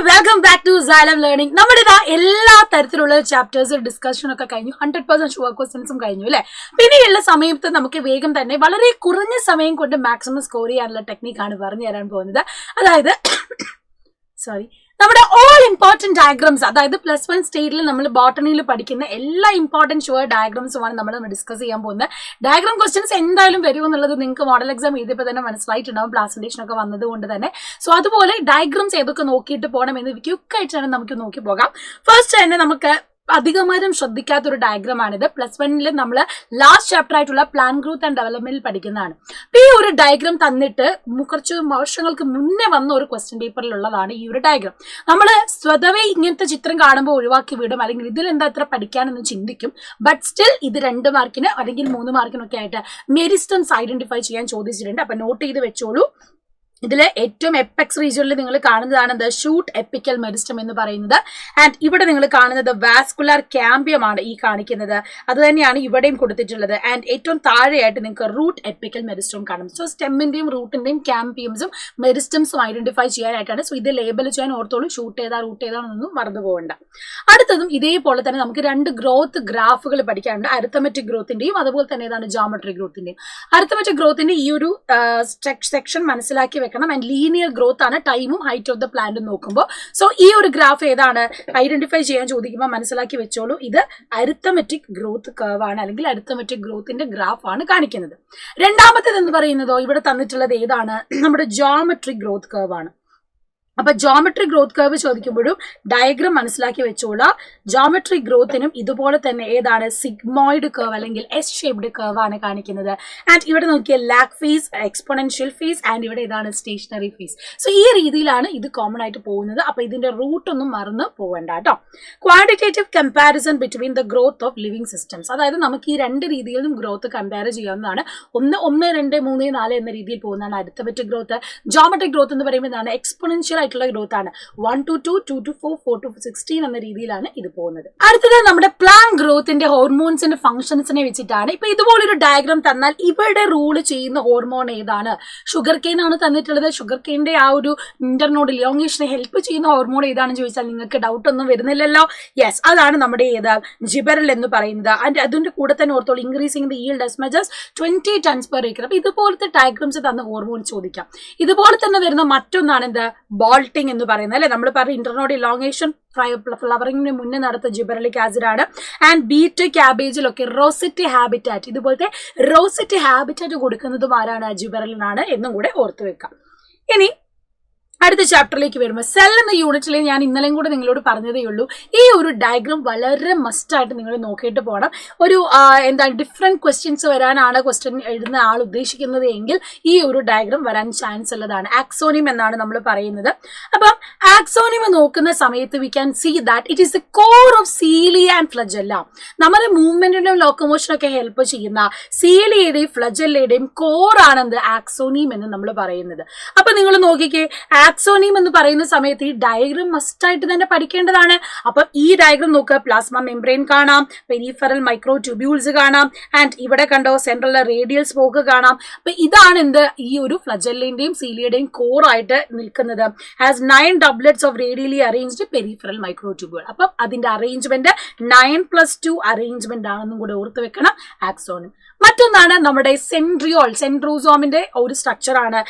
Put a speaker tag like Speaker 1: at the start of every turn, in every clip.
Speaker 1: Welcome back to Xylem learning. നമ്മുടെ ഇതാ എല്ലാ തരത്തിലുള്ള ചാപ്റ്റേഴ്സ് ഡിസ്കഷൻ ഒക്കെ കഴിഞ്ഞു. 100% ഷുവർ ക്വസ്റ്റ്യൻസും കഴിഞ്ഞു അല്ലെ. പിന്നെയുള്ള സമയത്ത് നമുക്ക് വേഗം തന്നെ വളരെ കുറഞ്ഞ സമയം കൊണ്ട് മാക്സിമം സ്കോർ ചെയ്യാനുള്ള ടെക്നിക്കാണ് പറഞ്ഞു തരാൻ പോകുന്നത്. അതായത് നമ്മുടെ ഓൾ ഇമ്പോർട്ടന്റ് ഡയഗ്രാംസ്, അതായത് +1 സ്റ്റേറ്റിൽ നമ്മൾ ബോട്ടണിയിൽ പഠിക്കുന്ന എല്ലാ ഇമ്പോർട്ടന്റ് ഷുവർ ഡയഗ്രാംസുമാണ് നമ്മൾ ഡിസ്കസ് ചെയ്യാൻ പോകുന്നത്. ഡയഗ്രാം ക്വസ്റ്റ്യൻസ് എന്തായാലും വരും എന്നുള്ളത് നിങ്ങൾക്ക് മോഡൽ എക്സാം എഴുതിയപ്പോൾ തന്നെ മനസ്സിലായിട്ടുണ്ടാവും, പ്രസന്റേഷൻ ഒക്കെ വന്നത് കൊണ്ട് തന്നെ. സോ അതുപോലെ ഡയഗ്രാംസ് ഏതൊക്കെ നോക്കിയിട്ട് പോകണം എന്ന് ക്വിക്കായിട്ടാണ് നമുക്ക് നോക്കി പോകാം. ഫസ്റ്റ് തന്നെ നമുക്ക് അധികമാരും ശ്രദ്ധിക്കാത്തൊരു ഡയഗ്രമാണിത്. +1 നമ്മൾ ലാസ്റ്റ് ചാപ്റ്റർ ആയിട്ടുള്ള പ്ലാൻ ഗ്രോത്ത് ആൻഡ് ഡെവലപ്മെന്റിൽ പഠിക്കുന്നതാണ്. ഈ ഒരു ഡയഗ്രാം തന്നിട്ട് കുറച്ച് വർഷങ്ങൾക്ക് മുന്നേ വന്ന ഒരു ക്വസ്റ്റ്യൻ പേപ്പറിലുള്ളതാണ് ഈ ഒരു ഡയഗ്രാം. നമ്മൾ സ്വതവേ ഇങ്ങനത്തെ ചിത്രം കാണുമ്പോൾ ഒഴിവാക്കി വിടും, അല്ലെങ്കിൽ ഇതിൽ എന്താ ഇത്ര പഠിക്കാനെന്ന് ചിന്തിക്കും. ബട്ട് സ്റ്റിൽ ഇത് 2 മാർക്കിന് അല്ലെങ്കിൽ 3 മാർക്കിനൊക്കെ ആയിട്ട് മെരിസ്റ്റംസ് ഐഡന്റിഫൈ ചെയ്യാൻ ചോദിച്ചിട്ടുണ്ട്. അപ്പൊ നോട്ട് ചെയ്ത് വെച്ചോളൂ. ഇതില് ഏറ്റവും എപ്പെക്സ് റീജിയനിൽ നിങ്ങൾ കാണുന്നതാണ് ദ ഷൂട്ട് എപ്പിക്കൽ മെരിസ്റ്റം എന്ന് പറയുന്നത്. ആൻഡ് ഇവിടെ നിങ്ങൾ കാണുന്നത് വാസ്കുലർ ക്യാമ്പിയമാണ് ഈ കാണിക്കുന്നത്. അത് തന്നെയാണ് ഇവിടെയും കൊടുത്തിട്ടുള്ളത്. ആൻഡ് ഏറ്റവും താഴെയായിട്ട് നിങ്ങൾക്ക് റൂട്ട് എപ്പിക്കൽ മെരിസ്റ്റം കാണും. സോ സ്റ്റെമ്മിന്റെയും റൂട്ടിന്റെയും ക്യാമ്പിയംസും മെരിസ്റ്റംസും ഐഡന്റിഫൈ ചെയ്യാനായിട്ടാണ്. സോ ഇത് ലേബൽ ചെയ്യാൻ ഓർത്തോളൂ, ഷൂട്ട് ഏതാ റൂട്ട് ഏതാണെന്നൊന്നും മറന്നു പോകണ്ട. അടുത്തതും ഇതേപോലെ തന്നെ നമുക്ക് 2 ഗ്രോത്ത് ഗ്രാഫുകൾ പഠിക്കാനുണ്ട്. അരിത്തമെറ്റിക് ഗ്രോത്തിന്റെയും അതുപോലെ തന്നെ ഏതാണ് ജോമെട്രിക് ഗ്രോത്തിന്റെയും. അരിത്തമെറ്റിക് ഗ്രോത്തിന്റെ ഈ ഒരു സെക്ഷൻ മനസ്സിലാക്കി വെക്കണം. ആൻഡ് ലീനിയർ ഗ്രോത്ത് ആണ് ടൈമും ഹൈറ്റ് ഓഫ് ദ പ്ലാന്റും നോക്കുമ്പോൾ. സോ ഈ ഒരു ഗ്രാഫ് ഏതാണ് ഐഡന്റിഫൈ ചെയ്യാൻ ചോദിക്കുമ്പോൾ മനസ്സിലാക്കി വെച്ചോളൂ, ഇത് അരിത്തമെറ്റിക് ഗ്രോത്ത് കർവ് ആണ്, അല്ലെങ്കിൽ അരിത്തമെറ്റിക് ഗ്രോത്തിന്റെ ഗ്രാഫ് ആണ് കാണിക്കുന്നത്. രണ്ടാമത്തേത് എന്ന് പറയുന്നതോ ഇവിടെ തന്നിട്ടുള്ളത് ഏതാണ്, നമ്മുടെ ജോമെട്രിക് ഗ്രോത്ത് കർവ് ആണ്. അപ്പൊ ജോമെട്രിക് ഗ്രോത്ത് കർവ് ചോദിക്കുമ്പോഴും ഡയഗ്രാം മനസ്സിലാക്കി വെച്ചോളാം. ജോമെട്രിക് ഗ്രോത്തിനും ഇതുപോലെ തന്നെ ഏതാണ് സിഗ്മോയിഡ് കർവ് അല്ലെങ്കിൽ എസ് ഷേപ്ഡ് കർവ് ആണ് കാണിക്കുന്നത്. ആൻഡ് ഇവിടെ നോക്കിയ lag phase, exponential phase, and ഇവിടെ ഇതാണ് സ്റ്റേഷനറി ഫേസ്. സോ ഈ രീതിയിലാണ് ഇത് കോമൺ ആയിട്ട് പോകുന്നത്. അപ്പൊ ഇതിന്റെ റൂട്ട് ഒന്നും മറന്ന് പോകണ്ട കേട്ടോ. Quantitative comparison between the growth of living systems, അതായത് നമുക്ക് ഈ 2 രീതിയിലും ഗ്രോത്ത് കമ്പയർ ചെയ്യാവുന്നതാണ്. 1, 2, 3, 4 എന്ന രീതിയിൽ പോകുന്നതാണ് അരിത്തമെറ്റിക് ഗ്രോത്ത്. ജോമെട്രിക് ഗ്രോത്ത് എന്ന് പറയുമ്പോൾ ഇതാണ് എക്സ്പോണൻഷ്യൽ ആയിട്ടുള്ള ഗ്രോത്ത് ആണ്. 1 to 2, 2 to 4, 4 to 16 എന്ന രീതിയിലാണ് ഇത് പോകുന്നത്. അടുത്തത് നമ്മുടെ പ്ലാൻ ഗ്രോത്തിന്റെ ഹോർമോൺസിന്റെ ഫംഗ്ഷൻസിനെ വെച്ചിട്ടാണ്. ഇപ്പൊ ഇതുപോലൊരു ഡയഗ്രാം തന്നാൽ ഇവിടെ റൂൾ ചെയ്യുന്ന ഹോർമോൺ ഏതാണ്? ഷുഗർ കെയിൻ ആണ് തന്നിട്ടുള്ളത്. ഷുഗർ കെയിന്റെ ആ ഒരു ഇന്റർനോഡ് ഇലോങ്ങേഷനെ ഹെൽപ്പ് ചെയ്യുന്ന ഹോർമോൺ ഏതാണെന്ന് ചോദിച്ചാൽ നിങ്ങൾക്ക് ഡൗട്ട് ഒന്നും വരുന്നില്ലല്ലോ. യെസ്, അതാണ് നമ്മുടെ ജിബറൽ എന്ന് പറയുന്നത്. ആൻഡ് അതിന്റെ കൂടെ തന്നെ ഓർത്തോളൂ, increasing the yield as much as 20 tons per acre. അപ്പൊ ഇതുപോലത്തെ ഡയഗ്രാംസ് തന്ന ഹോർമോൺ ചോദിക്കാം. ഇതുപോലെ തന്നെ വരുന്ന മറ്റൊന്നാണ് എന്ത്, ബോൾട്ടിംഗ് എന്ന് പറയുന്നത് അല്ലെ. നമ്മൾ പറഞ്ഞ ഇന്റർനോഡ് ഇലോങ്ങേഷൻ ഫ്ലവറിംഗിന് മുന്നേ നടത്ത ജിബറലിക് ആസിഡ് ആണ്. ആൻഡ് ബീറ്റ് ക്യാബേജിലൊക്കെ റോസെറ്റ് ഹാബിറ്റാറ്റ്, ഇതുപോലത്തെ റോസെറ്റ് ഹാബിറ്റാറ്റ് കൊടുക്കുന്നതും ആരാണ്, ജിബറലിനാണ് എന്നും കൂടെ ഓർത്തു വെക്കാം. ഇനി അടുത്ത ചാപ്റ്ററിലേക്ക് വരുമ്പോൾ സെൽ എന്ന യൂണിറ്റിൽ ഞാൻ ഇന്നലെയും കൂടെ നിങ്ങളോട് പറഞ്ഞതേ ഉള്ളൂ, ഈ ഒരു ഡയഗ്രാം വളരെ മസ്റ്റായിട്ട് നിങ്ങൾ നോക്കിയിട്ട് പോകണം. ഒരു ഡിഫറെന്റ് ക്വസ്റ്റ്യൻസ് വരാനാണ് ക്വസ്റ്റ്യൻ എഴുതുന്ന ആൾ ഉദ്ദേശിക്കുന്നത് എങ്കിൽ ഈ ഒരു ഡയഗ്രാം വരാൻ ചാൻസ് ഉള്ളതാണ്. ആക്സോണിയം എന്നാണ് നമ്മൾ പറയുന്നത്. അപ്പം ആക്സോണിയം നോക്കുന്ന സമയത്ത് we can see that it is the core of cilia and flagella. നമ്മുടെ മൂവ്മെന്റിന്റെയും ലോക്കോമോഷനൊക്കെ ഹെൽപ്പ് ചെയ്യുന്ന സീലിയയുടെയും ഫ്ലജെല്ലയുടെയും കോർ ആണെന്ത്, ആക്സോണിയം എന്ന് നമ്മൾ പറയുന്നത്. അപ്പൊ നിങ്ങൾ നോക്കിക്കേ, ആക്സോണിയം എന്ന് പറയുന്ന സമയത്ത് ഈ ഡയഗ്രാം മസ്റ്റ് ആയിട്ട് തന്നെ പഠിക്കേണ്ടതാണ്. അപ്പൊ ഈ ഡയഗ്രാം നോക്കുക, പ്ലാസ്മ മെംബ്രെയിൻ കാണാം, പെരിഫറൽ മൈക്രോ ട്യൂബ്യൂൾസ് കാണാം, ആൻഡ് ഇവിടെ കണ്ടോ സെൻട്രൽ റേഡിയൽ സ്പോക്ക് കാണാം. അപ്പൊ ഇതാണ് എന്ത്, ഈ ഒരു ഫ്ലജെല്ലന്റെയും സീലിയയുടെയും കോർ ആയിട്ട് നിൽക്കുന്നത്. Has 9 doublets of radially arranged peripheral micro tubule. അപ്പം അതിന്റെ അറേഞ്ച്മെന്റ് 9+2 അറേഞ്ച്മെന്റ് ആണെന്നും കൂടെ ഓർത്ത് വെക്കണം ആക്സോണിയം. മറ്റൊന്നാണ് നമ്മുടെ സെൻട്രോസോമിന്റെ ഒരു സ്ട്രക്ചർ ആണ്.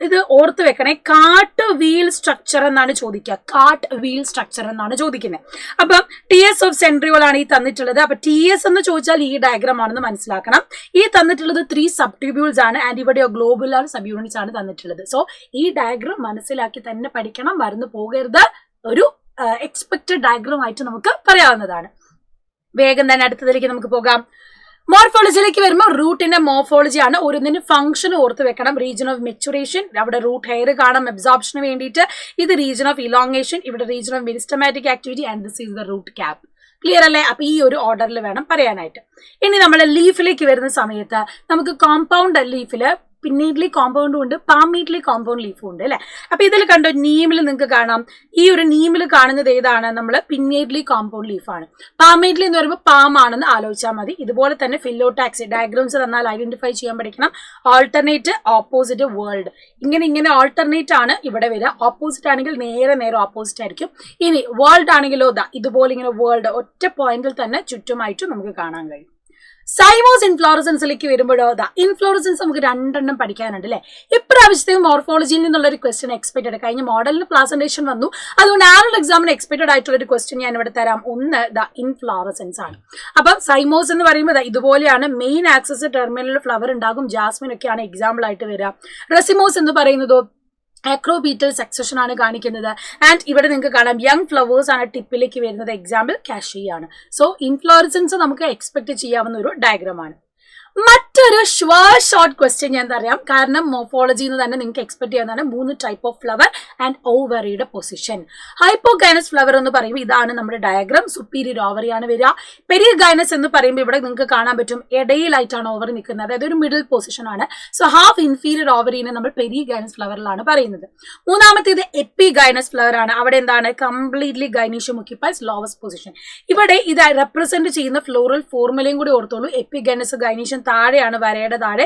Speaker 1: ഇത് ഓർത്ത് വെക്കണേ, കാട്ട് വീൽ സ്ട്രക്ചർ എന്നാണ് ചോദിക്കുക. കാട്ട് വീൽ സ്ട്രക്ചർ എന്നാണ് ചോദിക്കുന്നത്. അപ്പം TS ഓഫ് സെൻട്രിയോൾ ആണ് ഈ തന്നിട്ടുള്ളത്. അപ്പൊ TS എന്ന് ചോദിച്ചാൽ ഈ ഡയഗ്രാം ആണെന്ന് മനസ്സിലാക്കണം. ഈ തന്നിട്ടുള്ളത് 3 സബ്ട്യൂബ്യൂൾസ് ആണ്. ആൻഡ് ഇവിടെ ഗ്ലോബുലാർ സബ് യൂണിറ്റ്സ് ആണ് തന്നിട്ടുള്ളത്. സോ ഈ ഡയഗ്രാം മനസ്സിലാക്കി തന്നെ പഠിക്കണം, മറന്നു പോകരുത്. ഒരു എക്സ്പെക്റ്റഡ് ഡയഗ്രാം ആയിട്ട് നമുക്ക് പറയാവുന്നതാണ്. വേഗം തന്നെ അടുത്തതിലേക്ക് നമുക്ക് പോകാം. മോർഫോളജിയിലേക്ക് വരുമ്പോൾ റൂട്ടിന്റെ മോർഫോളജി ആണ്. ഓരോന്നിന്റെ ഫംഗ്ഷൻ ഓർത്ത് വെക്കണം. റീജിയൻ ഓഫ് മെച്ചുറേഷൻ, അവിടെ റൂട്ട് ഹെയർ കാണാം അബ്സോർപ്ഷന് വേണ്ടിയിട്ട്. ഇത് റീജിയൻ ഓഫ് ഇലോങ്ങേഷൻ, ഇവിടെ region of meristematic activity, and this is the root cap. Clear അല്ലേ? അപ്പൊ ഈ ഒരു ഓർഡറിൽ വേണം പറയാനായിട്ട്. ഇനി നമ്മൾ ലീഫിലേക്ക് വരുന്ന സമയത്ത് നമുക്ക് കോമ്പൗണ്ട് ലീഫില് പിന്നീഡ്ലി കോമ്പൗണ്ടും ഉണ്ട്, പാമീഡ്ലി കോമ്പൗണ്ട് ലീഫും ഉണ്ട് അല്ലെ. അപ്പൊ ഇതിൽ കണ്ടോ നീമിൽ നിങ്ങൾക്ക് കാണാം, ഈ ഒരു നീമിൽ കാണുന്നത് ഏതാണ്, നമ്മൾ പിന്നീഡ്ലി കോമ്പൗണ്ട് ലീഫാണ്. പാമീഡ്ലി എന്ന് പറയുമ്പോൾ പാം ആണെന്ന് ആലോചിച്ചാൽ മതി. ഇതുപോലെ തന്നെ ഫില്ലോടാക്സി ഡയഗ്രാംസ് തന്നാൽ ഐഡന്റിഫൈ ചെയ്യാൻ പഠിക്കണം. ആൾട്ടർനേറ്റ്, ഓപ്പോസിറ്റ്, വേൾഡ്, ഇങ്ങനെ ആൾട്ടർനേറ്റ് ആണ് ഇവിടെ വരിക. ഓപ്പോസിറ്റ് ആണെങ്കിൽ നേരെ ഓപ്പോസിറ്റ് ആയിരിക്കും. ഇനി വേൾഡ് ആണെങ്കിലോ ഇതുപോലെ ഇങ്ങനെ വേൾഡ് ഒറ്റ പോയിന്റിൽ തന്നെ ചുറ്റുമായിട്ട് നമുക്ക് കാണാൻ കഴിയും. സൈമോസ് ഇൻഫ്ലോറസൻസിലേക്ക് വരുമ്പോഴോ ഇൻഫ്ലോറസൻസ് നമുക്ക് 2 എണ്ണം പഠിക്കാനുണ്ട് അല്ലെ. ഇപ്രാവശ്യത്തെ മോർഫോളജിയിൽ നിന്നുള്ള ഒരു ക്വസ്റ്റ്യൻ എക്സ്പെക്റ്റഡ്, കഴിഞ്ഞ മോഡലിന് പ്ലാസന്റേഷൻ വന്നു, അതുകൊണ്ട് ആനുവൽ എക്സാമിന് എക്സ്പെക്റ്റഡ് ആയിട്ടുള്ള ഒരു ക്വസ്റ്റ്യൻ ഞാൻ ഇവിടെ തരാം. ഒന്ന് ഇൻഫ്ലോറസൻസ് ആണ്. അപ്പം സൈമോസ് എന്ന് പറയുമ്പോൾ ഇതുപോലെയാണ്, മെയിൻ ആക്സസ് ടെർമിനൽ ഫ്ലവർ ഉണ്ടാകും, ജാസ്മിൻ ഒക്കെയാണ് എക്സാമ്പിൾ ആയിട്ട് വരിക. റെസിമോസ് എന്ന് പറയുന്നതോ ആക്രോബീറ്റൽ സക്സഷൻ ആണ് കാണിക്കുന്നത്. ആൻഡ് ഇവിടെ നിങ്ങൾക്ക് കാണാം യങ് ഫ്ലവേഴ്സ് ആണ് ടിപ്പിലേക്ക് വരുന്നത്, എക്സാമ്പിൾ കാഷിയ ആണ്. സോ ഇൻഫ്ലോറസൻസ് നമുക്ക് എക്സ്പെക്ട് ചെയ്യാവുന്ന ഒരു ഡയഗ്രാമാണ്. മറ്റൊരു ഷോർട്ട് ക്വസ്റ്റ്യൻ ഞാൻ തരാം, കാരണം മോർഫോളജിയിൽ നിന്ന് തന്നെ നിങ്ങൾക്ക് എക്സ്പെക്ട് ചെയ്യാവുന്നതാണ്. 3 ടൈപ്പ് ഓഫ് ഫ്ലവർ ആൻഡ് ഓവറിയുടെ പൊസിഷൻ. ഹൈപ്പോഗൈനസ് ഫ്ലവർ എന്ന് പറയുമ്പോൾ ഇതാണ് നമ്മുടെ ഡയഗ്രാം, സുപ്പീരിയർ ഓവറിയാണ് വരിക. പെരിഗൈനസ് എന്ന് പറയുമ്പോൾ ഇവിടെ നിങ്ങൾക്ക് കാണാൻ പറ്റും ഇടയിലായിട്ടാണ് ഓവറി നിൽക്കുന്നത്, അതായത് ഒരു മിഡിൽ പൊസിഷൻ ആണ്. സോ ഹാഫ് ഇൻഫീരിയർ ഓവറിനെ നമ്മൾ പെരിഗൈനസ് ഫ്ലവറിലാണ് പറയുന്നത്. മൂന്നാമത്തേത് എപ്പിഗൈനസ് ഫ്ലവർ ആണ്. അവിടെ എന്താണ്, completely gynoecium occupies lowest position. ഇവിടെ ഇത് റെപ്രസെന്റ് ചെയ്യുന്ന ഫ്ലോറൽ ഫോർമുലയും കൂടി ഓർത്തോളൂ. എപ്പിഗൈനസ് ഗൈനീഷ്യം താഴെയാണ്, വരയുടെ താഴെ,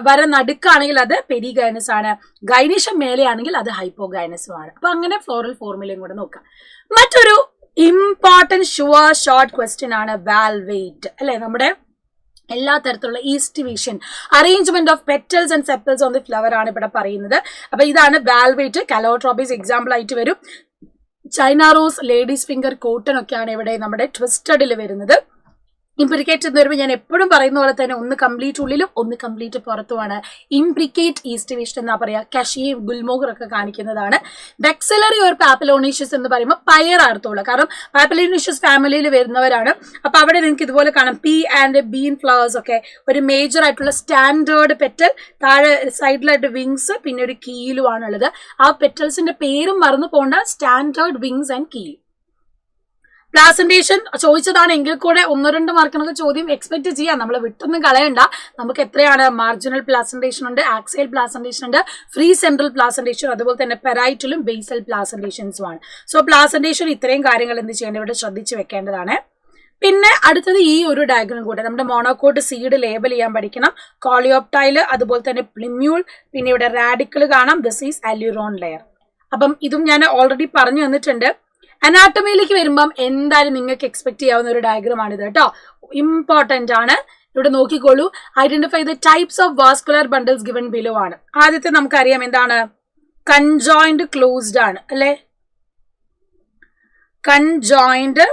Speaker 1: വര നടുക്കാണെങ്കിൽ അത് പെരിഗൈനസ് ആണ്, ഗൈനീഷ്യം മേലെയാണെങ്കിൽ അത് ഹൈപ്പോഗൈനസും ആണ്. അപ്പൊ അങ്ങനെ ഫ്ലോറൽ ഫോർമുലയും കൂടെ നോക്കാം. മറ്റൊരു ഇമ്പോർട്ടന്റ് ഷോർട്ട് ക്വസ്റ്റ്യൻ ആണ് വാൽവേറ്റ് അല്ലെ. നമ്മുടെ എല്ലാ തരത്തിലുള്ള east vision arrangement of petals and sepals on the flower ആണ് ഇവിടെ പറയുന്നത്. അപ്പൊ ഇതാണ് വാൽവേറ്റ്. കലോട്രോപ്പീസ് എക്സാമ്പിൾ ആയിട്ട് വരും. China rose, ladies finger, cotton ഒക്കെയാണ് ഇവിടെ നമ്മുടെ ട്വിസ്റ്റഡിൽ വരുന്നത്. ഇംപ്രിക്കേറ്റ് എന്ന് പറയുമ്പോൾ ഞാൻ എപ്പോഴും പറയുന്ന പോലെ തന്നെ ഒന്ന് കംപ്ലീറ്റ് ഉള്ളിലും ഒന്ന് കംപ്ലീറ്റ് പുറത്തുമാണ്. ഇംപ്രിക്കേറ്റ് ഈസ്റ്റ് വിഷൻ എന്നാ പറയാ. കഷിയും ഗുൽമോഗർ ഒക്കെ കാണിക്കുന്നതാണ്. വെക്സലറി ഓർ പാപ്പലോണീഷ്യസ് എന്ന് പറയുമ്പോൾ പയർ അർത്ഥമുള്ള, കാരണം പാപ്പലോണീഷ്യസ് ഫാമിലിയിൽ വരുന്നവരാണ്. അപ്പൊ അവിടെ നിങ്ങൾക്ക് ഇതുപോലെ കാണാം പി ആൻഡ് ബീൻ ഫ്ലവേഴ്സ് ഒക്കെ, ഒരു മേജർ ആയിട്ടുള്ള സ്റ്റാൻഡേർഡ് പെറ്റൽ, താഴെ സൈഡിലായിട്ട് വിങ്സ്, പിന്നെ ഒരു കീലുമാണുള്ളത്. ആ പെറ്റൽസിന്റെ പേരും മറന്നു പോകേണ്ട, standard wings and keel. Placentation ചോദിച്ചതാണ് എങ്കിൽ കൂടെ 1-2 മാർക്കിനൊക്കെ ചോദ്യം എക്സ്പെക്ട് ചെയ്യാം, നമ്മൾ വിട്ടൊന്നും കളയണ്ട. നമുക്ക് എത്രയാണ്, മാർജിനൽ പ്ലാസന്റേഷൻ ഉണ്ട്, ആക്സൈൽ പ്ലാസന്റേഷൻ ഉണ്ട്, ഫ്രീ സെൻട്രൽ പ്ലാസന്റേഷൻ, അതുപോലെ തന്നെ പെറൈറ്റിലും ബേസൽ പ്ലാസന്റേഷൻസും ആണ്. സോ പ്ലാസന്റേഷൻ ഇത്രയും കാര്യങ്ങൾ എന്ത് ചെയ്യേണ്ടത്, ഇവിടെ ശ്രദ്ധിച്ചു വെക്കേണ്ടതാണ്. പിന്നെ അടുത്തത് ഈ ഒരു ഡയഗ്രം കൂടെ നമ്മുടെ മോണോകോട്ട് സീഡ് ലേബൽ ചെയ്യാൻ പഠിക്കണം. കോളിയോപ്റ്റൈല്, അതുപോലെ തന്നെ പ്ലിമ്യൂൾ, പിന്നെ ഇവിടെ റാഡിക്കൽ കാണാം, ദിസ് ഈസ് അല്യൂറോൺ ലെയർ. അപ്പം ഇതും ഞാൻ ഓൾറെഡി പറഞ്ഞു തന്നിട്ടുണ്ട്. അനാട്ടമിയിലേക്ക് വരുമ്പം എന്തായാലും നിങ്ങൾക്ക് എക്സ്പെക്ട് ചെയ്യാവുന്ന ഒരു ഡയഗ്രാം ആണിത് കേട്ടോ, ഇമ്പോർട്ടന്റ് ആണ്. ഇവിടെ നോക്കിക്കോളൂ. Identify the types of vascular bundles given below ആണ്. ആദ്യത്തെ നമുക്കറിയാം എന്താണ്, കൺജോയിന്റ് ക്ലോസ്ഡ് ആണ് അല്ലെ. കൺജോയിന്റ്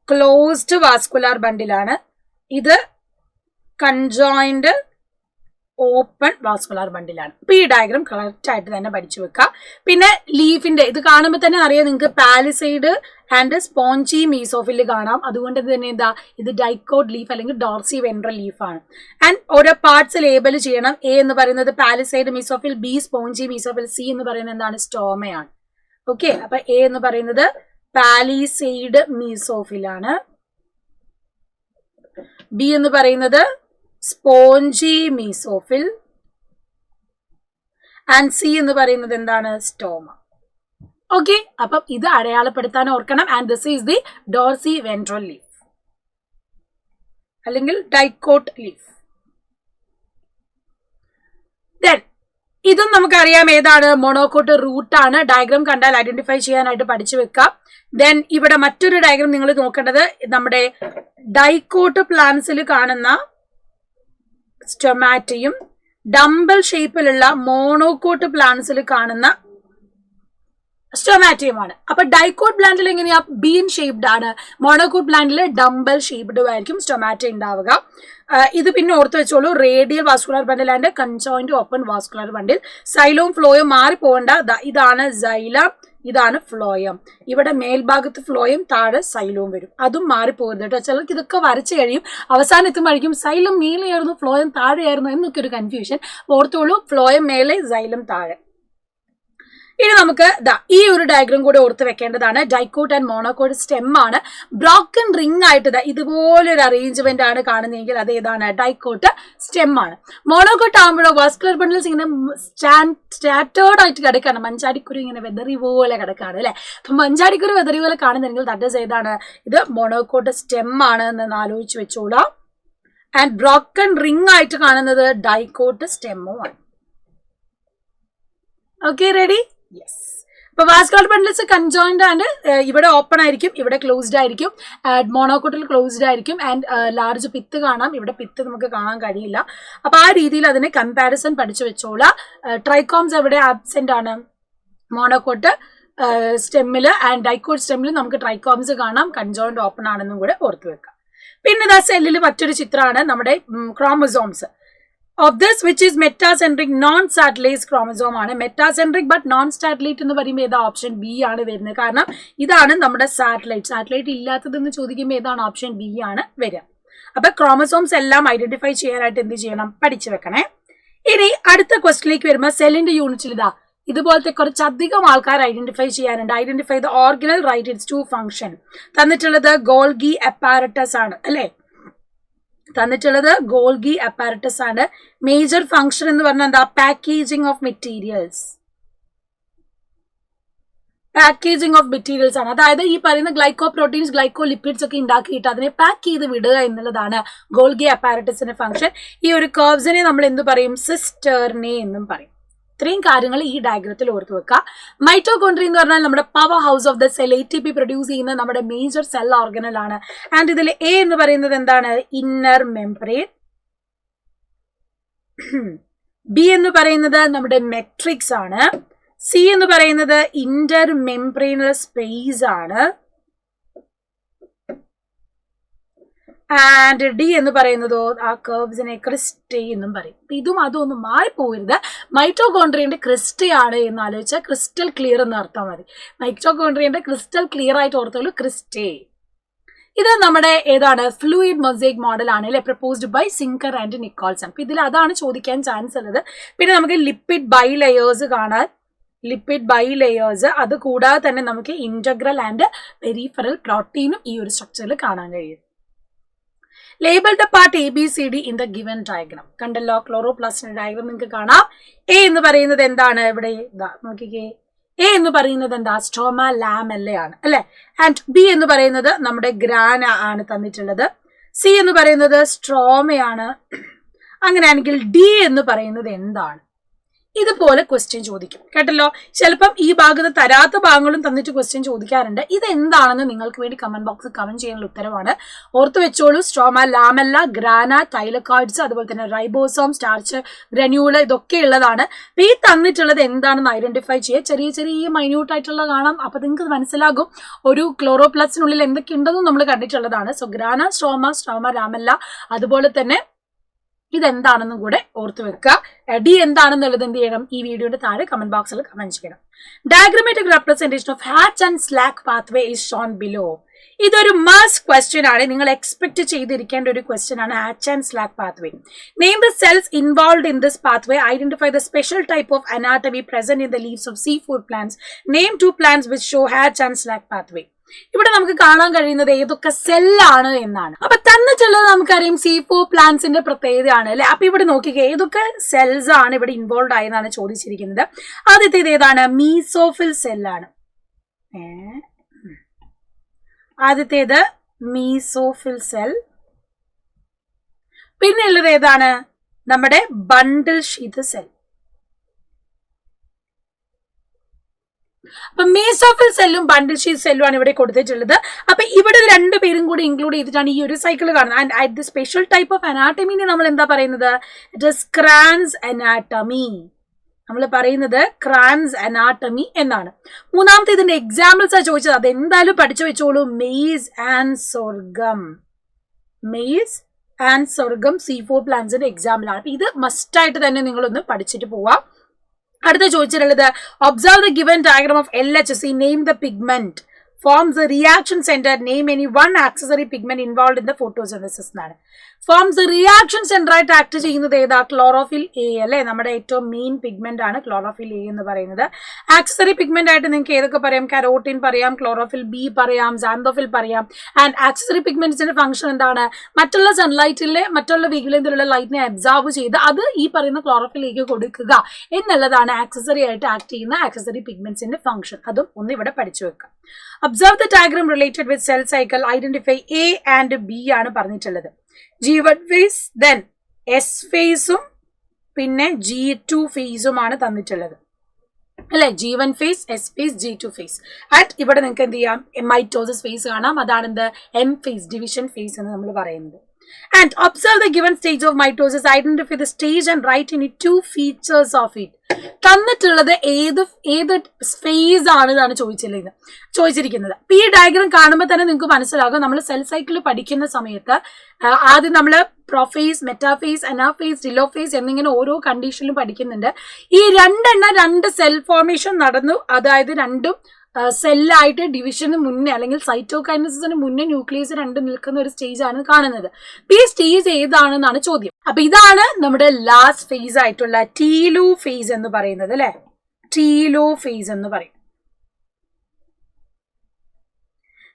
Speaker 1: ക്ലോസ്ഡ് വാസ്കുലർ ബണ്ടിലാണ്. ഇത് കൺജോയിന്റ് ഓപ്പൺ വാസ്കുലർ ബണ്ടിലാണ്. അപ്പൊ ഈ ഡയഗ്രാം കറക്റ്റ് ആയിട്ട് തന്നെ പഠിച്ചു വെക്കുക. പിന്നെ ലീഫിന്റെ ഇത് കാണുമ്പോൾ തന്നെ അറിയാം നിങ്ങൾക്ക് പാലിസൈഡ് ആൻഡ് സ്പോഞ്ചി മീസോഫില് കാണാം. അതുകൊണ്ട് തന്നെ എന്താ, ഇത് ഡൈക്കോട്ട് ലീഫ് അല്ലെങ്കിൽ ഡോർസി വെൻട്രൽ ലീഫാണ്. ആൻഡ് ഓരോ പാർട്സ് ലേബൽ ചെയ്യണം. എ എന്ന് പറയുന്നത് palisade mesophyll, B spongy mesophyll, C എന്ന് പറയുന്നത് എന്താണ്, സ്റ്റോമയാണ്. ഓക്കെ, അപ്പൊ എ എന്ന് പറയുന്നത് പാലിസൈഡ് മീസോഫിലാണ്, ബി എന്ന് പറയുന്നത് സ്പോഞ്ചി മീസോഫിൽ, ആൻഡ് സി എന്ന് പറയുന്നത് എന്താണ്, സ്റ്റോമ. ഓക്കെ, അപ്പം ഇത് അടയാളപ്പെടുത്താൻ ഓർക്കണം. And this is the Dorsey ventral leaf അല്ലെങ്കിൽ ഡൈക്കോട്ട് ലീഫ്. ദെൻ ഇതും നമുക്കറിയാം ഏതാണ്, മോണോകോട്ട് റൂട്ട് ആണ്. ഡയഗ്രാം കണ്ടാൽ ഐഡന്റിഫൈ ചെയ്യാനായിട്ട് പഠിച്ചു വെക്കാം. ദെൻ ഇവിടെ മറ്റൊരു ഡയഗ്രാം നിങ്ങൾ നോക്കേണ്ടത് നമ്മുടെ ഡൈക്കോട്ട് പ്ലാന്റ്സിൽ കാണുന്ന സ്റ്റൊമാറ്റയും ഡംബൽ ഷേപ്പിലുള്ള മോണോകോട്ട് പ്ലാന്റ്സിൽ കാണുന്ന സ്റ്റൊമാറ്റയുമാണ്. അപ്പൊ ഡൈക്കോട്ട് പ്ലാന്റിൽ എങ്ങനെയാ, ബീൻ ഷേപ്ഡ് ആണ്. മോണോകോട്ട് പ്ലാന്റിൽ ഡംബൽ ഷേപ്ഡ് ആയിരിക്കും സ്റ്റൊമാറ്റ ഉണ്ടാവുക. ഇത് പിന്നെ ഓർത്ത് വെച്ചോളൂ, radial vascular bundle and conjoint open vascular bundle. Xylem ഫ്ലോയും മാറി പോകേണ്ട. ഇതാണ് സൈലം, ഇതാണ് ഫ്ലോയം. ഇവിടെ മേൽഭാഗത്ത് ഫ്ലോയും താഴെ സൈലവും വരും, അതും മാറിപ്പോകരുത് കേട്ടോ. ചിലർക്ക് ഇതൊക്കെ വരച്ചു കഴിയും, അവസാനം എത്തുമ്പോഴേക്കും സൈലം മേലെയായിരുന്നു ഫ്ലോയം താഴെയായിരുന്നു എന്നൊക്കെ ഒരു കൺഫ്യൂഷൻ. ഓർത്തോളൂ, ഫ്ലോയം മേലെ സൈലം താഴെ. ഇനി നമുക്ക് ഈ ഒരു ഡയഗ്രം കൂടെ ഓർത്ത് വെക്കേണ്ടതാണ്. ഡൈക്കോട്ട് ആൻഡ് മോണോക്കോട്ട് സ്റ്റെം ആണ്. ബ്രോക്കൺ റിംഗ് ആയിട്ട് ഇതുപോലൊരു അറേഞ്ച്മെന്റ് ആണ് കാണുന്നതെങ്കിൽ അത് ഏതാണ്? ഡൈക്കോട്ട് സ്റ്റെം ആണ്. മോണോക്കോട്ട് ആകുമ്പോഴോ വാസ്കുലർ ബണ്ടിൽസ് ഇങ്ങനെ സ്റ്റാറ്റേർഡ് ആയിട്ട് കിടക്കാണ്. മഞ്ചാടിക്കുരു ഇങ്ങനെ വെതറി പോലെ കിടക്കാണ് അല്ലെ. അപ്പൊ മഞ്ചാടിക്കുരു വെതറി പോലെ കാണുന്നെങ്കിൽ ദാറ്റ് ഈസ് ഏതാണ്? ഇത് മോണോക്കോട്ട് സ്റ്റെം ആണ് എന്ന് ആലോചിച്ച് വെച്ചോളാം. ആൻഡ് ബ്രോക്കൺ റിംഗ് ആയിട്ട് കാണുന്നത് ഡൈക്കോട്ട് സ്റ്റെമ്മും ആണ്. Okay, ready? യെസ്. അപ്പൊ വാസ്കുലർ ബണ്ടിൽസ് കൺജോയിന്റ് ആൻഡ് ഇവിടെ ഓപ്പൺ ആയിരിക്കും, ഇവിടെ ക്ലോസ്ഡ് ആയിരിക്കും. മോണോക്കോട്ടിൽ ക്ലോസ്ഡ് ആയിരിക്കും. ആൻഡ് ലാർജ് പിത്ത് കാണാം, ഇവിടെ പിത്ത് നമുക്ക് കാണാൻ കഴിയില്ല. അപ്പൊ ആ രീതിയിൽ അതിനെ കമ്പാരിസൺ പഠിച്ചു വെച്ചോളാം. ട്രൈക്കോംസ് എവിടെ ആബ്സെന്റ് ആണ്? മോണോക്കോട്ട് സ്റ്റെമ്മില് ആൻഡ് ഡൈക്കോട്ട് സ്റ്റെമ്മിൽ നമുക്ക് ട്രൈക്കോംസ് കാണാം. കൺജോയിന്റ് ഓപ്പൺ ആണെന്നും കൂടെ ഓർത്ത് വെക്കാം. പിന്നെ ഇതാ സെല്ലിൽ മറ്റൊരു ചിത്രമാണ് നമ്മുടെ chromosomes. Of this, which is metacentric non-satellite chromosome ആണ്. മെറ്റാസെൻട്രിക് ബട്ട് നോൺ സാറ്റലൈറ്റ് എന്ന് പറയുമ്പോൾ ഏതാ? ഓപ്ഷൻ ബി ആണ് വരുന്നത്. കാരണം ഇതാണ് നമ്മുടെ സാറ്റലൈറ്റ് ഇല്ലാത്തതെന്ന് ചോദിക്കുമ്പോൾ ഏതാണ്? ഓപ്ഷൻ ബി ആണ് വരിക. അപ്പൊ ക്രോമസോംസ് എല്ലാം ഐഡന്റിഫൈ ചെയ്യാനായിട്ട് എന്ത് ചെയ്യണം? പഠിച്ചു വെക്കണേ. ഇനി അടുത്ത ക്വസ്റ്റിലേക്ക് വരുമ്പോൾ സെല്ലിന്റെ യൂണിറ്റിൽ ഇതുപോലത്തെ കുറച്ചധികം ആൾക്കാർ ഐഡന്റിഫൈ ചെയ്യാനുണ്ട്. Identify the organelle right its to function. തന്നിട്ടുള്ളത് ഗോൾഗി അപ്പാരറ്റസ് ആണ് അല്ലെ. തന്നിട്ടുള്ളത് ഗോൾഗി അപ്പാരറ്റസ് ആണ്. മേജർ ഫംഗ്ഷൻ എന്ന് പറഞ്ഞാൽ എന്താ? Packaging of materials. Packaging of materials ആണ്. അതായത് ഈ പറയുന്ന ഗ്ലൈക്കോ പ്രോട്ടീൻസ്, ഗ്ലൈക്കോ ലിപ്പിഡ്സ് ഒക്കെ ഉണ്ടാക്കിയിട്ട് അതിനെ പാക്ക് ചെയ്ത് വിടുക എന്നുള്ളതാണ് ഗോൾഗി അപ്പാരറ്റസിന്റെ ഫംഗ്ഷൻ. ഈ ഒരു കർവ്സിനെ നമ്മൾ എന്ത് പറയും? സിസ്റ്റേർനെ എന്നും പറയും. ഇത്രയും കാര്യങ്ങൾ ഈ ഡയഗ്രത്തിൽ ഓർത്ത് വെക്കുക. മൈറ്റോകോൺട്രിയ എന്ന് പറഞ്ഞാൽ നമ്മുടെ power house of the cell. ATP produce ചെയ്യുന്ന നമ്മുടെ മേജർ സെൽ ഓർഗനൽ ആണ്. ആൻഡ് ഇതിൽ എ എന്ന് പറയുന്നത് എന്താണ്? Inner membrane. ബി എന്ന് പറയുന്നത് നമ്മുടെ മെട്രിക്സ് ആണ്. സി എന്ന് പറയുന്നത് ഇന്റർ മെംബ്രെയിനൽ സ്പേസ് ആണ്. ആൻഡ് ഡി എന്ന് പറയുന്നതോ ആ കർവ്സിനെ ക്രിസ്റ്റേ എന്നും പറയും. ഇതും അതൊന്നും മാറിപ്പോകരുത്. മൈറ്റോകോൺട്രിയന്റെ ക്രിസ്റ്റേ ആണ് എന്ന് ആലോചിച്ചാൽ ക്രിസ്റ്റൽ ക്ലിയർ എന്ന് അർത്ഥം മതി. മൈറ്റോകോൺട്രിയന്റെ ക്രിസ്റ്റൽ ക്ലിയർ ആയിട്ട് ഓർത്തോളൂ, ക്രിസ്റ്റേ. ഇത് നമ്മുടെ ഏതാണ്? ഫ്ലൂയിഡ് മൊസൈക് മോഡൽ ആണ് അല്ലെ, proposed by Singer and Nicolson. അപ്പൊ ഇതിൽ അതാണ് ചോദിക്കാൻ ചാൻസ് ഉള്ളത്. പിന്നെ നമുക്ക് ലിപ്പിഡ് ബൈ ലെയേഴ്സ് കാണാൻ, ലിപ്പിഡ് ബൈ ലെയേഴ്സ്. അത് കൂടാതെ തന്നെ നമുക്ക് ഇന്റഗ്രൽ ആൻഡ് പെരിഫറൽ പ്രോട്ടീനും ഈ ഒരു സ്ട്രക്ചറിൽ കാണാൻ കഴിയും. Label the part ABCD in the given diagram. കണ്ടല്ലോ, ക്ലോറോപ്ലാസ്റ്റിന്റെ ഡയഗ്രാം നിങ്ങൾക്ക് കാണാം. എ എന്ന് പറയുന്നത് എന്താണ്? ഇവിടെ നോക്കിക്കേ, എ എന്ന് പറയുന്നത് എന്താ? സ്ട്രോമ ലാമെല്ലയാണ് അല്ലെ. ആൻഡ് ബി എന്ന് പറയുന്നത് നമ്മുടെ ഗ്രാന ആണ് തന്നിട്ടുള്ളത്. സി എന്ന് പറയുന്നത് സ്ട്രോമയാണ്. അങ്ങനെയാണെങ്കിൽ ഡി എന്ന് പറയുന്നത് എന്താണ്? ഇതുപോലെ ക്വസ്റ്റ്യൻ ചോദിക്കും കേട്ടല്ലോ. ചിലപ്പം ഈ ഭാഗത്ത് തരാത്ത ഭാഗങ്ങളും തന്നിട്ട് ക്വസ്റ്റ്യൻ ചോദിക്കാറുണ്ട്. ഇത് എന്താണെന്ന് നിങ്ങൾക്ക് വേണ്ടി കമന്റ് ബോക്സിൽ കമന്റ് ചെയ്യാനുള്ള ഉത്തരവാണ്. ഓർത്ത് വെച്ചോളൂ. സ്ട്രോമ ലാമെല്ല, ഗ്രാന, തൈലക്കോയിഡ്സ്, അതുപോലെ തന്നെ റൈബോസോം, സ്റ്റാർച്ച് ഗ്രന്യൂള്, ഇതൊക്കെ ഉള്ളതാണ്. അപ്പൊ ഈ തന്നിട്ടുള്ളത് എന്താണെന്ന് ഐഡന്റിഫൈ ചെയ്യുക. ചെറിയ ചെറിയ മൈന്യൂട്ട് ആയിട്ടുള്ള കാണാം. അപ്പൊ നിങ്ങൾക്ക് മനസ്സിലാകും ഒരു ക്ലോറോപ്ലാസ്റ്റിനുള്ളിൽ എന്തൊക്കെ ഉണ്ടെന്നും നമ്മൾ കണ്ടിട്ടുള്ളതാണ്. സോ ഗ്രാന, സ്ട്രോമ ലാമെല്ല, അതുപോലെ തന്നെ ഇതെന്താണെന്നും കൂടെ ഓർത്ത് വെക്കുക. ഡി എന്താണെന്നുള്ളത് എന്ത് ചെയ്യണം? ഈ വീഡിയോയുടെ താഴെ കമന്റ് ബോക്സിൽ കമന്റ് ചെയ്യണം. Diagrammatic representation of hatch and slack pathway is shown below. ഇതൊരു മസ്റ്റ് ക്വസ്റ്റ്യൻ ആണ്. നിങ്ങൾ എക്സ്പെക്ട് ചെയ്തിരിക്കേണ്ട ഒരു ക്വസ്റ്റ്യൻ ആണ്. Hatch and slack pathway. Name the cells involved in this pathway. Identify the special type of anatomy present in the leaves of sea food plants. Name 2 plants which show hatch and slack pathway. ഇവിടെ നമുക്ക് കാണാൻ കഴിയുന്നത് ഏതൊക്കെ സെല്ലാണ് എന്നാണ്. അപ്പൊ തന്നിട്ടുള്ളത് നമുക്കറിയാം C4 പ്ലാന്റ്സിന്റെ പ്രത്യേകതയാണ് അല്ലെ. അപ്പൊ ഇവിടെ നോക്കിക്കേ, ഏതൊക്കെ സെൽസ് ആണ് ഇവിടെ ഇൻവോൾവ് ആയെന്നാണ് ചോദിച്ചിരിക്കുന്നത്. ആദ്യത്തേത് ഏതാണ്? മീസോഫിൽ സെല്ലാണ്. ആദ്യത്തേത് മീസോഫിൽ സെൽ. പിന്നെ ഉള്ളത് ഏതാണ്? നമ്മുടെ ബണ്ടിൽ ഷീത്ത് സെൽ. അപ്പൊ മീസോഫിൽ സെല്ലും ബണ്ടിൽ ഷീത്ത് സെല്ലും ആണ് ഇവിടെ കൊടുത്തിട്ടുള്ളത്. അപ്പൊ ഇവിടെ രണ്ടുപേരും കൂടി ഇൻക്ലൂഡ് ചെയ്തിട്ടാണ് ഈ ഒരു സൈക്കിൾ കാണുന്നത്. And at the special type of അനാട്ടമിനെ നമ്മൾ എന്താ പറയുന്നത്? It is Kranz anatomy. നമ്മൾ പറയുന്നത് ക്രാൻസ് അനാട്ടമി എന്നാണ്. മൂന്നാമത്തെ ഇതിന്റെ എക്സാമ്പിൾസ് ആ ചോദിച്ചത്. അത് എന്തായാലും പഠിച്ചു വെച്ചോളൂ. Maize and sorghum. Maize and sorghum C4 പ്ലാന്റ്സിന്റെ എക്സാമ്പിൾ ആണ്. ഇത് മസ്റ്റ് ആയിട്ട് തന്നെ നിങ്ങളൊന്ന് പഠിച്ചിട്ട് പോവാം. അടുത്ത ചോദിച്ചിട്ടുള്ളത്, observe the given diagram of LHC. Name the pigment forms a reaction center. Name any one accessory pigment involved in the photosynthesis എന്നാണ്. ഫോംസ് റിയാക്ഷൻ സെന്റർ ആയിട്ട് ആക്ട് ചെയ്യുന്നത് ഏതാ? ക്ലോറോഫിൽ എ അല്ലെ, നമ്മുടെ ഏറ്റവും മെയിൻ പിഗ്മെന്റ് ആണ് ക്ലോറോഫിൽ എ എന്ന് പറയുന്നത്. ആക്സസറി പിഗ്മെന്റ് ആയിട്ട് നിങ്ങൾക്ക് ഏതൊക്കെ പറയാം? കരോട്ടിൻ പറയാം, ക്ലോറോഫിൽ ബി പറയാം, സാന്തോഫിൽ പറയാം. ആൻഡ് ആക്സസറി പിഗ്മെന്റ്സിന്റെ ഫംഗ്ഷൻ എന്താണ്? മറ്റുള്ള സൺലൈറ്റിലെ മറ്റുള്ള വേവ്ലെങ്തിലുള്ള ലൈറ്റിനെ അബ്സോർബ് ചെയ്ത് അത് ഈ പറയുന്ന ക്ലോറോഫിൽ എക്ക് കൊടുക്കുക എന്നുള്ളതാണ് ആക്സസറി ആയിട്ട് ആക്ട് ചെയ്യുന്ന ആക്സസറി പിഗ്മെന്റ്സിന്റെ ഫംഗ്ഷൻ. അതും ഒന്ന് ഇവിടെ പഠിച്ചു വെക്കാം. Observe the diagram related with cell cycle. Identify A and B ആണ് പറഞ്ഞിട്ടുള്ളത്. G1 phase, then S phase പിന്നെ G2 ഫേസുമാണ് തന്നിട്ടുള്ളത് അല്ലെ. G1 phase, S phase, G2 phase. And ഇവിടെ നിങ്ങൾക്ക് എന്ത് ചെയ്യാം? മൈറ്റോസിസ് ഫേസ് കാണാം. അതാണ് എന്ത്? M phase, ഡിവിഷൻ ഫേസ് എന്ന് നമ്മൾ പറയുന്നത്. And observe the given stage of mitosis. Identify the stage and write any 2 features of it. തന്നിട്ടുള്ളത് ഏത് ഫേസ് ആണ് ചോദിച്ചിരിക്കുന്നത്. ഈ ഡയഗ്രാം കാണുമ്പോൾ തന്നെ നിങ്ങൾക്ക് മനസ്സിലാകും. നമ്മൾ സെൽ സൈക്കിൾ പഠിക്കുന്ന സമയത്ത് ആദ്യം നമ്മൾ പ്രൊഫേസ്, മെറ്റാഫേസ്, അനാഫേസ്, ഡിലോഫേസ് എന്നിങ്ങനെ ഓരോ കണ്ടീഷനിലും പഠിക്കുന്നുണ്ട്. ഈ രണ്ട് സെൽ ഫോർമേഷൻ നടന്നു. അതായത് രണ്ടും സെല്ലായിട്ട് ഡിവിഷന് മുന്നേ അല്ലെങ്കിൽ സൈറ്റോകൈനസിന് മുന്നേ ന്യൂക്ലിയസ് രണ്ടും നിൽക്കുന്ന ഒരു സ്റ്റേജ് ആണ് കാണുന്നത്. ഈ സ്റ്റേജ് ഏതാണെന്നാണ് ചോദ്യം. അപ്പൊ ഇതാണ് നമ്മുടെ ലാസ്റ്റ് ഫേസ് ആയിട്ടുള്ള ടീലോ ഫേസ് എന്ന് പറയുന്നത് അല്ലെ. ടീലോ ഫേസ് എന്ന് പറയും.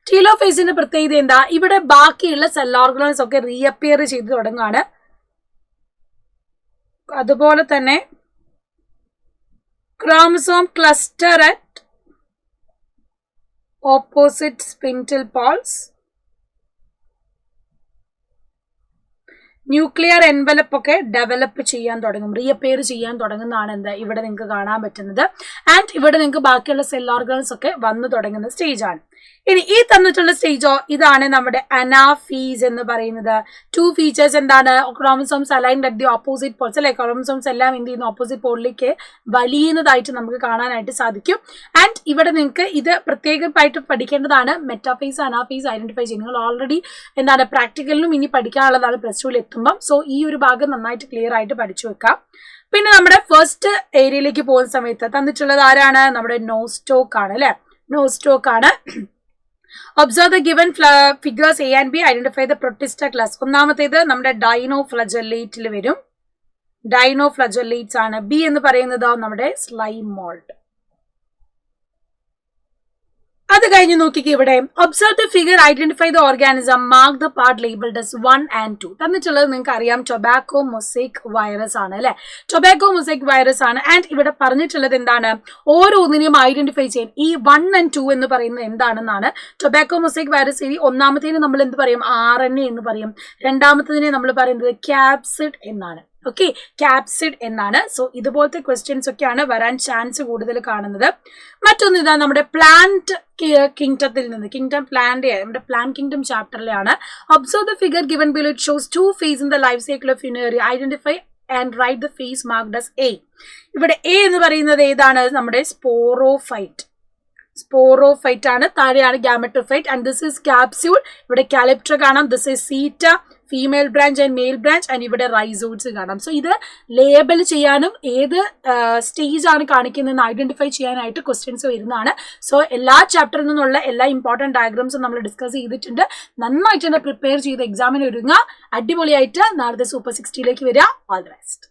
Speaker 1: ടീലോ ഫേസിന്റെ പ്രത്യേകത എന്താ? ഇവിടെ ബാക്കിയുള്ള സെൽ ഓർഗനൽസ് ഒക്കെ റീഅപ്പിയർ ചെയ്ത് തുടങ്ങുകയാണ്. അതുപോലെ തന്നെ chromosome cluster at opposite spindle poles. Nuclear envelope ഒക്കെ ഡെവലപ്പ് ചെയ്യാൻ തുടങ്ങും, റീഅപ്പിയർ ചെയ്യാൻ തുടങ്ങുന്നതാണ് എന്ത് ഇവിടെ നിങ്ങൾക്ക് കാണാൻ പറ്റുന്നത്. ആൻഡ് ഇവിടെ നിങ്ങൾക്ക് ബാക്കിയുള്ള സെൽ ഓർഗൻസ് ഒക്കെ വന്നു തുടങ്ങുന്ന സ്റ്റേജ് ആണ്. ഇനി ഈ തന്നിട്ടുള്ള സ്റ്റേജോ ഇതാണ് നമ്മുടെ അനാഫീസ് എന്ന് പറയുന്നത്. 2 ഫീച്ചേഴ്സ് എന്താണ്? Chromosomes aligned at the opposite Paul's അല്ലെ. ക്രോമസോംസ് എല്ലാം എന്ത് ചെയ്യുന്നു? ഓപ്പോസിറ്റ് പോളിലേക്ക് വലിയുന്നതായിട്ട് നമുക്ക് കാണാനായിട്ട് സാധിക്കും. ആൻഡ് ഇവിടെ നിങ്ങൾക്ക് ഇത് പ്രത്യേകമായിട്ട് പഠിക്കേണ്ടതാണ്. മെറ്റാഫേസ്, അനാഫേസ് ഐഡന്റിഫൈ ചെയ്യും. നിങ്ങൾ ഓൾറെഡി എന്താണ് പ്രാക്ടിക്കലിനും ഇനി പഠിക്കാനുള്ളതാണ് പ്ലസ് ടുവിൽ എത്തുമ്പം. സോ ഈ ഒരു ഭാഗം നന്നായിട്ട് ക്ലിയർ ആയിട്ട് പഠിച്ചു വെക്കാം. പിന്നെ നമ്മുടെ ഫസ്റ്റ് ഏരിയയിലേക്ക് പോകുന്ന സമയത്ത് തന്നിട്ടുള്ളത് ആരാണ്? നമ്മുടെ നോസ്റ്റോക്ക് ആണ് അല്ലെ. നോസ്റ്റോക്ക് ആണ്. Observe the given figures A and B. Identify the protista class. ഒന്നാമത്തേത് നമ്മുടെ ഡൈനോഫ്ലജല്ലേറ്റിൽ വരും. ഡൈനോഫ്ലജല്ലേറ്റ്സ് ആണ്. ബി എന്ന് പറയുന്നത് നമ്മുടെ സ്ലൈം മോൾഡ്. അത് കഴിഞ്ഞ് നോക്കിക്കേ ഇവിടെ. Observe the figure, identify the organism, mark the part labelled as 1 and 2. തന്നിട്ടുള്ളത് നിങ്ങൾക്ക് അറിയാം, ടൊബാക്കോ മൊസൈക് വൈറസ് ആണ് അല്ലെ. ടൊബാക്കോ മൊസൈക് വൈറസ് ആണ്. ആൻഡ് ഇവിടെ പറഞ്ഞിട്ടുള്ളത് എന്താണ്? ഓരോന്നിനെയും ഐഡന്റിഫൈ ചെയ്യാൻ ഈ 1 and 2 എന്ന് പറയുന്നത് എന്താണെന്നാണ്. ടൊബാക്കോ മൊസൈക് വൈറസ് ഒന്നാമത്തേന് നമ്മൾ എന്ത് പറയും? RNA എന്ന് പറയും. രണ്ടാമത്തതിനെ നമ്മൾ പറയുന്നത് ക്യാപ്സിഡ് എന്നാണ്. ഓക്കെ, ക്യാപ്സിഡ് എന്നാണ്. സോ ഇതുപോലത്തെ ക്വസ്റ്റ്യൻസ് ഒക്കെയാണ് വരാൻ ചാൻസ് കൂടുതൽ കാണുന്നത്. മറ്റൊന്ന് ഇതാ നമ്മുടെ പ്ലാന്റ് കിങ്ഡത്തിൽ നിന്ന്, കിങ്ഡം പ്ലാന്റ് നമ്മുടെ പ്ലാന്റ് കിങ്ഡം ചാപ്റ്ററിലാണ്. Observe the figure given below. It shows 2 phase in the life cycle of Funaria. Identify and write the phase marked as A. ഇവിടെ എ എന്ന് പറയുന്നത് ഏതാണ്? നമ്മുടെ സ്പോറോഫൈറ്റ്. സ്പോറോഫൈറ്റ് ആണ്. താഴെയാണ് gametophyte. And this is capsule. ഇവിടെ calyptra കാണാം. This is seta, female branch and male branch. And ഇവിടെ റൈസോഡ്സ് കാണാം. സോ ഇത് ലേബൽ ചെയ്യാനും ഏത് സ്റ്റേജ് ആണ് കാണിക്കുന്നതെന്ന് ഐഡന്റിഫൈ ചെയ്യാനായിട്ട് ക്വസ്റ്റ്യൻസ് വരുന്നതാണ്. സോ എല്ലാ ചാപ്റ്ററിൽ നിന്നുള്ള എല്ലാ ഇമ്പോർട്ടൻറ്റ് ഡയഗ്രാംസും നമ്മൾ ഡിസ്കസ് ചെയ്തിട്ടുണ്ട്. നന്നായിട്ട് തന്നെ പ്രിപ്പയർ ചെയ്ത് എക്സാമിന് ഒരുങ്ങുക. അടിപൊളിയായിട്ട് നാളത്തെ സൂപ്പർ 60ലേക്ക് വരിക. All the best.